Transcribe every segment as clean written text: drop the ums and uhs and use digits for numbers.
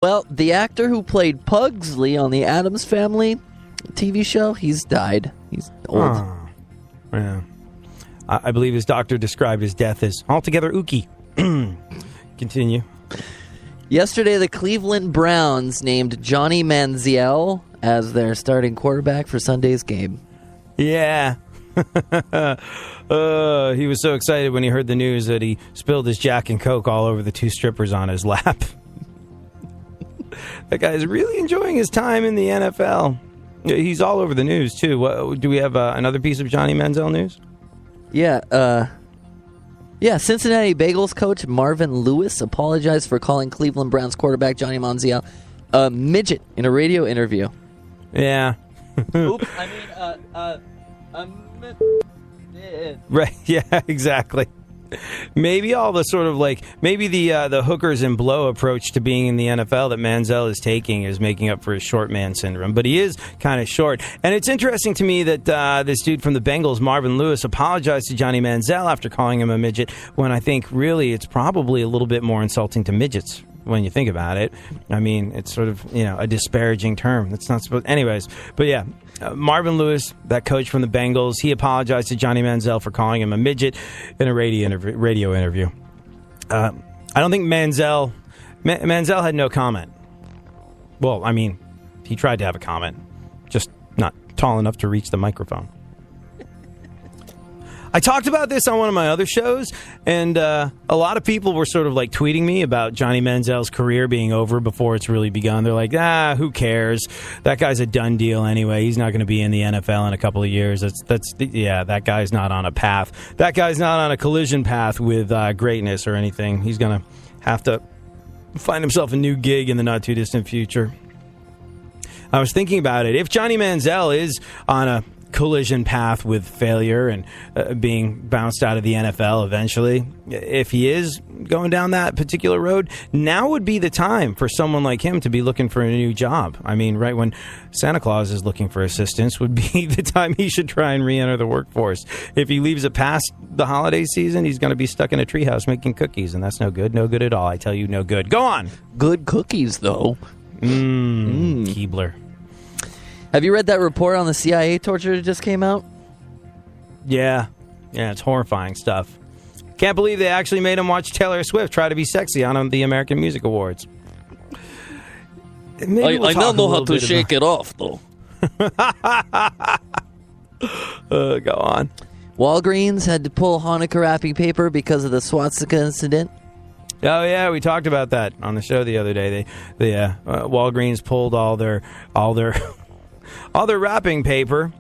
Well, the actor who played Pugsley on the Addams Family TV show, he's died. He's old. Oh, yeah. I believe his doctor described his death as altogether ooky. Continue. Yesterday, the Cleveland Browns named Johnny Manziel as their starting quarterback for Sunday's game. Yeah. He was so excited when he heard the news that he spilled his Jack and Coke all over the two strippers on his lap. That guy's really enjoying his time in the NFL. He's all over the news, too. Do we have another piece of Johnny Manziel news? Yeah, Cincinnati Bengals coach Marvin Lewis apologized for calling Cleveland Browns quarterback Johnny Manziel a midget in a radio interview. Yeah. Oops, I mean, Right, yeah, exactly. Maybe all the sort of maybe the hookers and blow approach to being in the NFL that Manziel is taking is making up for his short man syndrome. But he is kind of short. And it's interesting to me that this dude from the Bengals, Marvin Lewis, apologized to Johnny Manziel after calling him a midget, when I think really it's probably a little bit more insulting to midgets when you think about it. I mean, it's sort of, a disparaging term. That's not supposed... Anyways, but yeah, Marvin Lewis, that coach from the Bengals, he apologized to Johnny Manziel for calling him a midget in a radio interview. I don't think Manziel had no comment. Well, I mean, he tried to have a comment, just not tall enough to reach the microphone. I talked about this on one of my other shows, and a lot of people were sort of tweeting me about Johnny Manziel's career being over before it's really begun. They're like, who cares? That guy's a done deal anyway. He's not going to be in the NFL in a couple of years. That guy's not on a path. That guy's not on a collision path with greatness or anything. He's going to have to find himself a new gig in the not too distant future. I was thinking about it. If Johnny Manziel is on a collision path with failure and being bounced out of the NFL eventually, if he is going down that particular road, now would be the time for someone like him to be looking for a new job. I mean, right when Santa Claus is looking for assistance would be the time he should try and re-enter the workforce. If he leaves it past the holiday season, he's going to be stuck in a treehouse making cookies, and that's no good. No good at all. I tell you, no good. Go on. Good cookies, though. Keebler. Have you read that report on the CIA torture that just came out? Yeah, it's horrifying stuff. Can't believe they actually made him watch Taylor Swift try to be sexy on the American Music Awards. I now know how to shake it off, though. Go on. Walgreens had to pull Hanukkah wrapping paper because of the swastika incident. Oh yeah, we talked about that on the show the other day. Walgreens pulled all their wrapping paper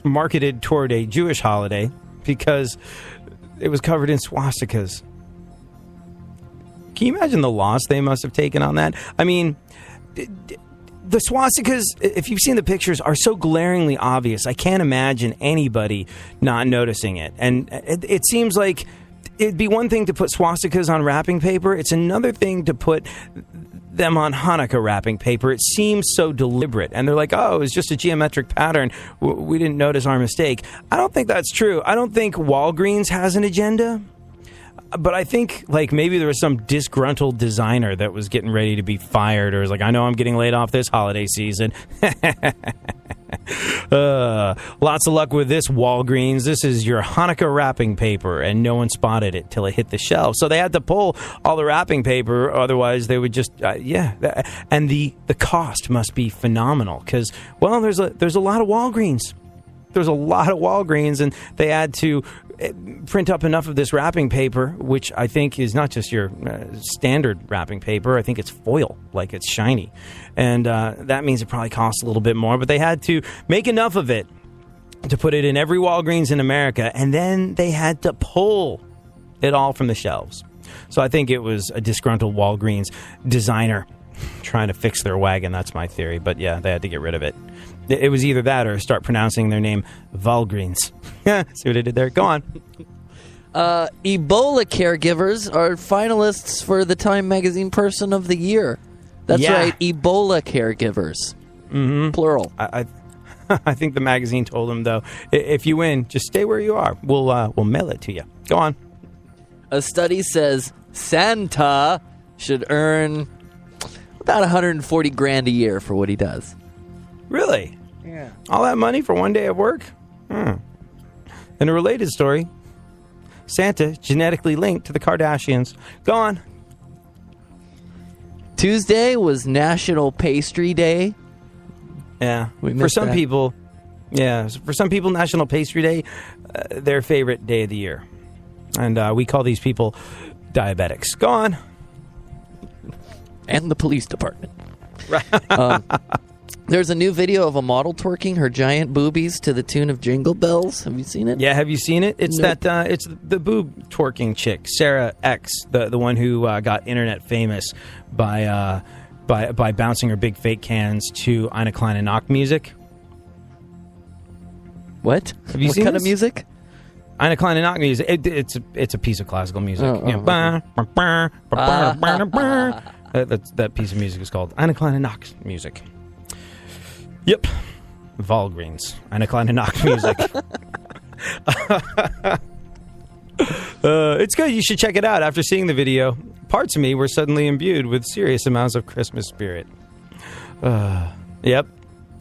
marketed toward a Jewish holiday because it was covered in swastikas. Can you imagine the loss they must have taken on that? I mean, the swastikas, if you've seen the pictures, are so glaringly obvious. I can't imagine anybody not noticing it. And it seems like it'd be one thing to put swastikas on wrapping paper. It's another thing to put them on Hanukkah wrapping paper. It seems so deliberate. And they're like, oh, it was just a geometric pattern. We didn't notice our mistake. I don't think that's true. I don't think Walgreens has an agenda. But I think maybe there was some disgruntled designer that was getting ready to be fired or was like, I know I'm getting laid off this holiday season. Lots of luck with this, Walgreens. This is your Hanukkah wrapping paper, and no one spotted it till it hit the shelf. So they had to pull all the wrapping paper, otherwise they would just and the cost must be phenomenal because there's a lot of Walgreens. There's a lot of Walgreens, and they had to print up enough of this wrapping paper, which I think is not just your standard wrapping paper. I think it's foil, it's shiny. And that means it probably costs a little bit more, but they had to make enough of it to put it in every Walgreens in America, and then they had to pull it all from the shelves. So I think it was a disgruntled Walgreens designer trying to fix their wagon. That's my theory. But yeah, they had to get rid of it. It was either that or start pronouncing their name Valgreens. See what I did there? Go on. Ebola caregivers are finalists for the Time Magazine Person of the Year. That's right, Ebola caregivers. Mm-hmm. Plural. I think the magazine told them, though, if you win, just stay where you are. We'll mail it to you. Go on. A study says Santa should earn About 140 grand a year for what he does. Really? Yeah. All that money for one day of work? In a related story, Santa genetically linked to the Kardashians. Go on. Tuesday was National Pastry Day. Yeah. We For missed some that. people, National Pastry Day, their favorite day of the year. And we call these people diabetics. Go on. And the police department. There's a new video of a model twerking her giant boobies to the tune of Jingle Bells. Have you seen it? Yeah, have you seen it? It's Nope. it's the boob twerking chick, Sarah X, the one who got internet famous by bouncing her big fake cans to Ina Klein and Knock music. What? Have you what seen kind this? of music? Ina Klein and Knock music. It's a piece of classical music. That piece of music is called Ina Klein and Knock music. Yep. Valgreens. Ina Klein and Knock music. It's good. You should check it out. After seeing the video, parts of me were suddenly imbued with serious amounts of Christmas spirit. Yep.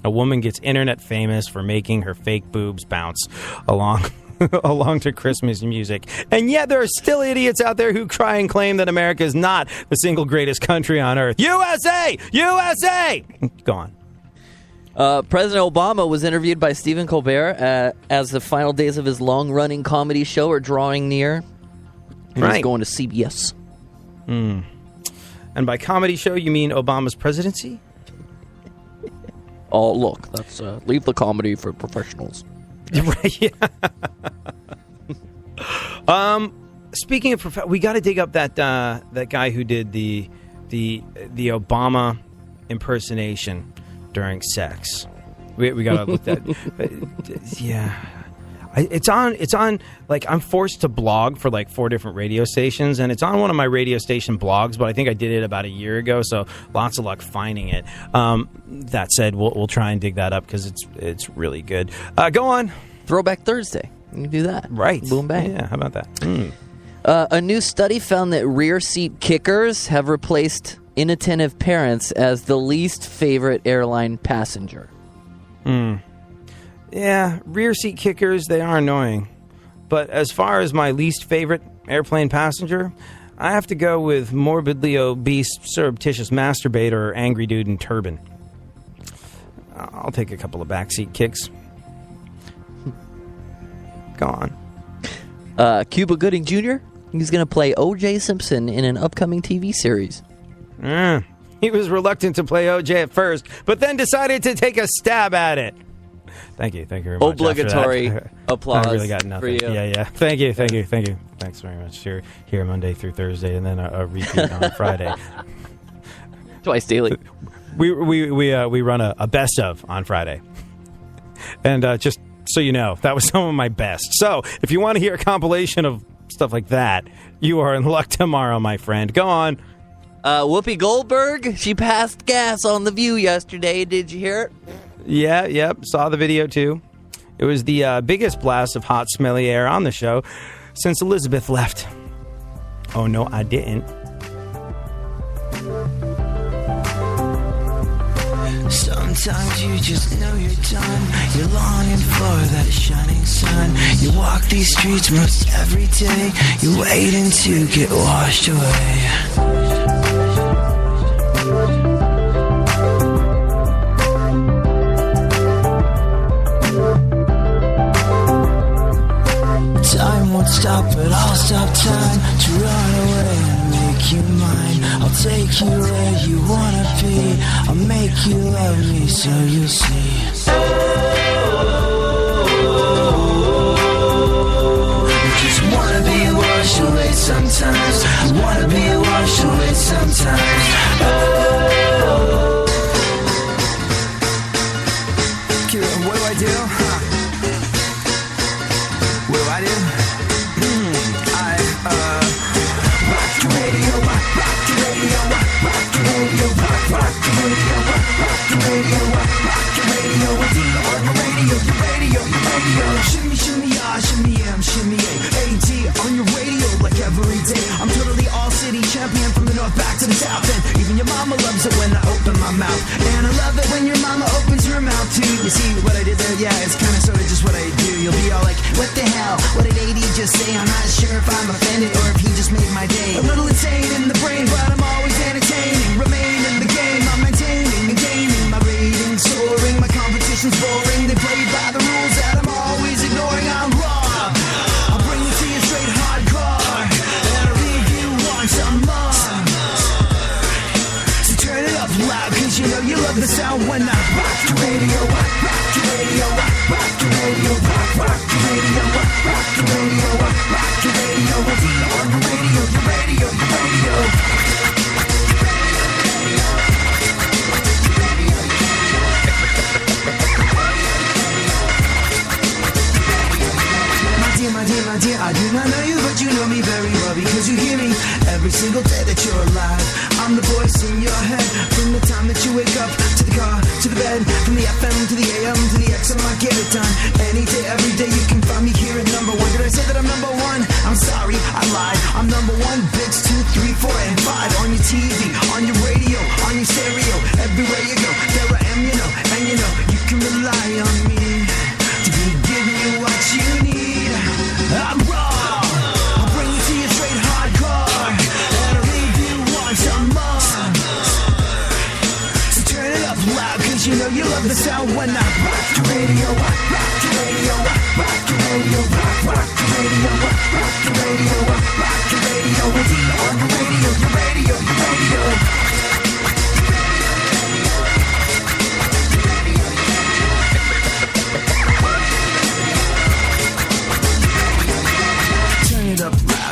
A woman gets internet famous for making her fake boobs bounce along to Christmas music. And yet there are still idiots out there who cry and claim that America is not the single greatest country on earth. USA! USA! Go on. President Obama was interviewed by Stephen Colbert as the final days of his long-running comedy show are drawing near. And Right. he's going to CBS. And by comedy show, you mean Obama's presidency? Oh, look, let's leave the comedy for professionals. Right, yeah. Speaking of we got to dig up that guy who did the Obama impersonation during sex. We got to look at yeah. It's on like I'm forced to blog for like 4 different radio stations, and it's on one of my radio station blogs, but I think I did it about a year ago, so lots of luck finding it. That said, we'll try and dig that up because it's really good. Go on. Throwback Thursday. You can do that. Right. Boom, bang. Yeah, how about that? A new study found that rear seat kickers have replaced inattentive parents as the least favorite airline passenger. Yeah, rear seat kickers, they are annoying. But as far as my least favorite airplane passenger, I have to go with morbidly obese, surreptitious masturbator or angry dude in turban. I'll take a couple of backseat kicks. Go on. Cuba Gooding Jr., he's going to play O.J. Simpson in an upcoming TV series. He was reluctant to play O.J. at first, but then decided to take a stab at it. Thank you very much. Obligatory After that, applause I really got nothing. for you. Yeah. Thank you. Thanks very much. Here Monday through Thursday, and then a repeat on Friday. Twice daily. We run a best of on Friday, and just so you know, that was some of my best. So if you want to hear a compilation of stuff like that, you are in luck tomorrow, my friend. Go on. Whoopi Goldberg, she passed gas on The View yesterday. Did you hear it? Yeah, yep. Saw the video, too. It was the biggest blast of hot, smelly air on the show since Elizabeth left. Oh, no, I didn't. Sometimes you just know you're done. You're longing for that shining sun. You walk these streets most every day. You're waiting to get washed away. Time won't stop, but I'll stop time to run away and make you mine. I'll take you where you wanna be. I'll make you love me so you'll see. You just wanna be washed away sometimes. You wanna be washed away sometimes. What do I do? What do I do? Rock the radio, rock the radio, rock the radio, rock the radio, rock the radio, rock the radio, on your radio, your radio. Shimmy, shimmy, shimmy, shimmy, AD on your radio like every day. I'm totally all city champion from the north back to the south, and even your mama loves it open my mouth. And I love it when your mama opens her mouth too. You see what I did there? Yeah, it's kind of sort of just what I do. You'll be all like, what the hell? What did AD just say? I'm not sure if I'm offended or if he just made my day. A little insane in the brain, but I'm always entertaining. Remain in the game, I'm maintaining and gaining. My ratings soaring, my competition's boring. They play by the rules that I'm always ignoring. I'm raw. I'll bring it to you straight hardcore. And I'll leave you want some more. So turn it up loud, cause you know you love the sound when I rock the radio, rock the radio, rock the radio, rock the radio, rock the radio, rock the radio, on the radio, the radio, the radio. My dear, I do not know you, but you know me very well because you hear me every single day that you're alive. I'm the voice in your head from the time that you wake up to the car, to the bed, from the FM to the AM to the XM. I get it done any day, every day. You can find me here at number one. Did I say that I'm number one? I'm sorry, I lied. I'm number one, bitch, 2, 3, 4, and 5 on your TV, on your radio, on your stereo, everywhere you go. There I am, you know, and you know you can rely on me to be giving you what you need. I'm raw. I'll bring it to you straight hardcore, and I'll leave you want some more. So turn it up loud, cause you know you love the sound when I rock the radio, rock the radio, rock the radio, rock the radio, rock the radio, rock the radio, on the radio, the radio, the radio.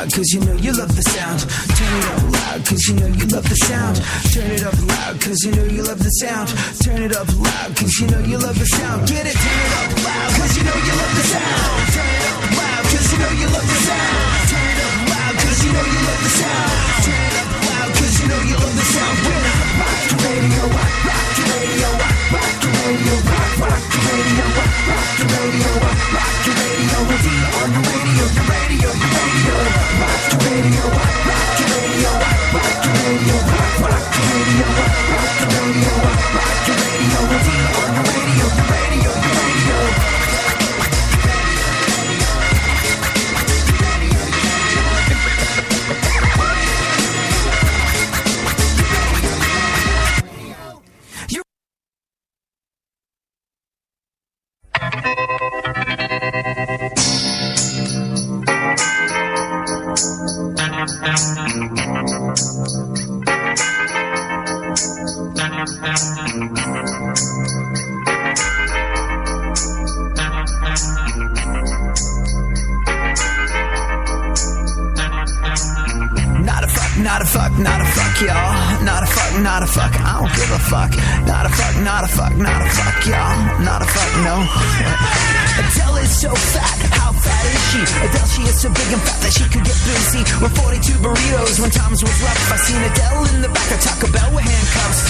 Cause you know you love the sound. Turn it up loud, cause you know you love the sound. Turn it up loud, cause you know you love the sound. Turn it up loud, cause you know you love the sound. Get it, turn it up loud, cause you know you love the sound. Turn it up loud, cause you know you love the sound. Turn it up loud, cause you know you love the sound. Turn it up loud, cause you know you love the sound. When I rock the radio, rock the radio, rock the radio, rock the radio, rock the radio, rock the radio, on the radio, the radio, the radio. Rock the radio, rock the radio, rock the radio, rock the radio, rock the radio, rock the radio, on the radio, the radio, the radio. Not a fuck, I don't give a fuck. Not a fuck, y'all. Not a fuck, no. Adele is so fat, how fat is she? Adele, she is so big and fat that she could get busy with 42 burritos when times was rough. I seen Adele in the back of Taco Bell with handcuffs.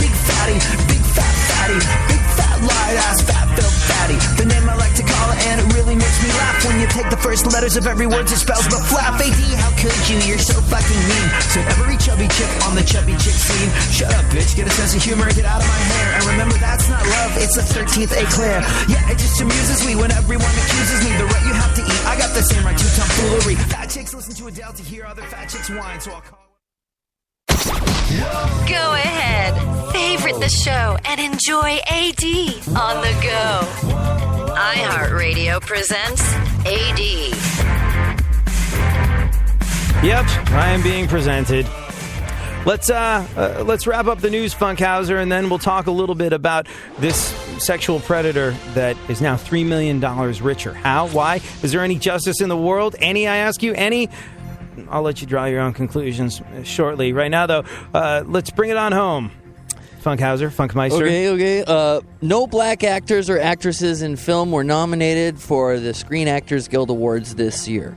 Big fatty, big fat fatty, big fat light ass fat filled fatty. The name I like to call it, and it really makes me laugh when you take the first letters of every word it spells but flap. AD, how could you? You're so fucking mean. So every chubby chick on the chubby chick scene, shut up, bitch, get a sense of humor, get out of my hair. And remember, that's not love, it's the 13th eclair. Yeah, it just amuses me when everyone accuses me the right you have to eat. I got the same right to tomfoolery. Fat chicks listen to Adele to hear other fat chicks whine, so I'll call. Go ahead, favorite the show and enjoy AD on the go. iHeartRadio presents AD. Yep, I am being presented. Let's wrap up the news, Funkhauser, and then we'll talk a little bit about this sexual predator that is now $3 million richer. How? Why? Is there any justice in the world? Any, I ask you? Any? I'll let you draw your own conclusions shortly. Right now, though, let's bring it on home. Funkhauser, Funkmeister. Okay. No black actors or actresses in film were nominated for the Screen Actors Guild Awards this year.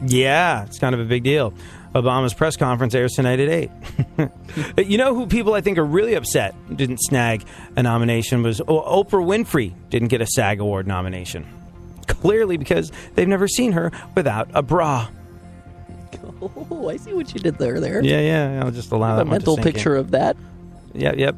Yeah, it's kind of a big deal. Obama's press conference airs tonight at 8. You know who people I think are really upset didn't snag a nomination was Oprah Winfrey didn't get a SAG Award nomination. Clearly because they've never seen her without a bra. Oh, I see what you did there. Yeah. I'll just allow that a mental picture of that. Yep.